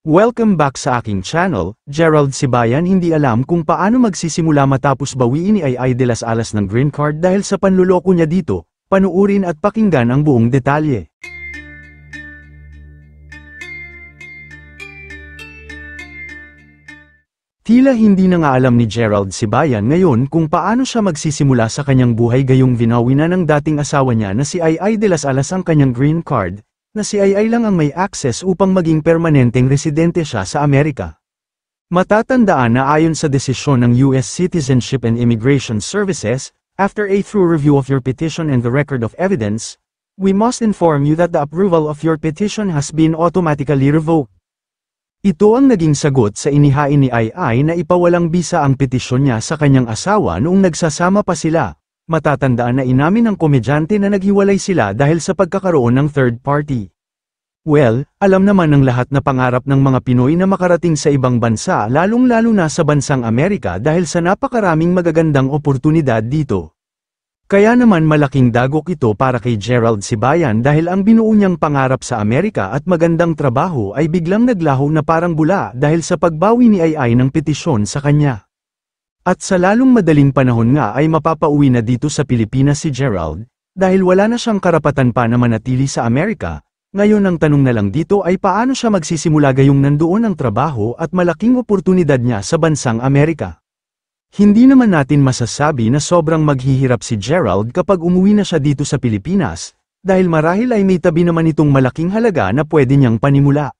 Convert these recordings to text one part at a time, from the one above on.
Welcome back sa aking channel. Gerald Sibayan hindi alam kung paano magsisimula matapos bawiin ni Ai de las Alas ng green card dahil sa panluloko niya dito. Panuurin at pakinggan ang buong detalye. Tila hindi na nga alam ni Gerald Sibayan ngayon kung paano siya magsisimula sa kanyang buhay gayong vinawi na ng dating asawa niya na si Ai de las Alas ang kanyang green card, na si Ai lang ang may access upang maging permanenteng residente siya sa Amerika. Matatandaan na ayon sa desisyon ng US Citizenship and Immigration Services, after a thorough review of your petition and the record of evidence, we must inform you that the approval of your petition has been automatically revoked. Ito ang naging sagot sa inihain ni Ai na ipawalang bisa ang petisyon niya sa kanyang asawa noong nagsasama pa sila. Matatandaan na inamin ng komedyante na naghiwalay sila dahil sa pagkakaroon ng third party. Well, alam naman ng lahat na pangarap ng mga Pinoy na makarating sa ibang bansa lalong-lalo na sa bansang Amerika dahil sa napakaraming magagandang oportunidad dito. Kaya naman malaking dagok ito para kay Gerald Sibayan dahil ang binuo niyang pangarap sa Amerika at magandang trabaho ay biglang naglaho na parang bula dahil sa pagbawi ni Ai ng petisyon sa kanya. At sa lalong madaling panahon nga ay mapapauwi na dito sa Pilipinas si Gerald, dahil wala na siyang karapatan pa na manatili sa Amerika. Ngayon ang tanong na lang dito ay paano siya magsisimula gayong nandoon ang trabaho at malaking oportunidad niya sa bansang Amerika. Hindi naman natin masasabi na sobrang maghihirap si Gerald kapag umuwi na siya dito sa Pilipinas, dahil marahil ay may tabi naman itong malaking halaga na pwede niyang panimula.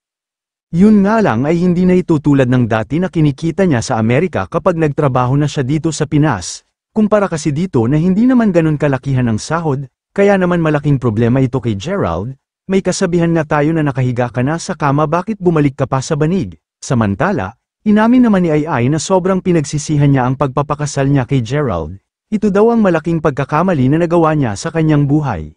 Yun nga lang ay hindi na ito tulad ng dati na kinikita niya sa Amerika kapag nagtrabaho na siya dito sa Pinas, kumpara kasi dito na hindi naman ganun kalakihan ang sahod, kaya naman malaking problema ito kay Gerald. May kasabihan nga tayo na nakahiga ka na sa kama bakit bumalik ka pa sa banig. Samantala, inamin naman ni Ai na sobrang pinagsisihan niya ang pagpapakasal niya kay Gerald. Ito daw ang malaking pagkakamali na nagawa niya sa kanyang buhay.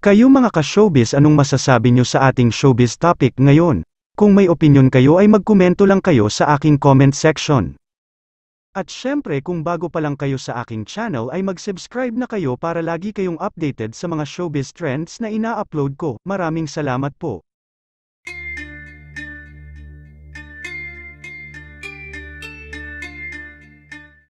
Kayo mga ka-showbiz, anong masasabi nyo sa ating showbiz topic ngayon? Kung may opinion kayo ay magkomento lang kayo sa aking comment section. At syempre kung bago pa lang kayo sa aking channel ay mag-subscribe na kayo para lagi kayong updated sa mga showbiz trends na ina-upload ko. Maraming salamat po.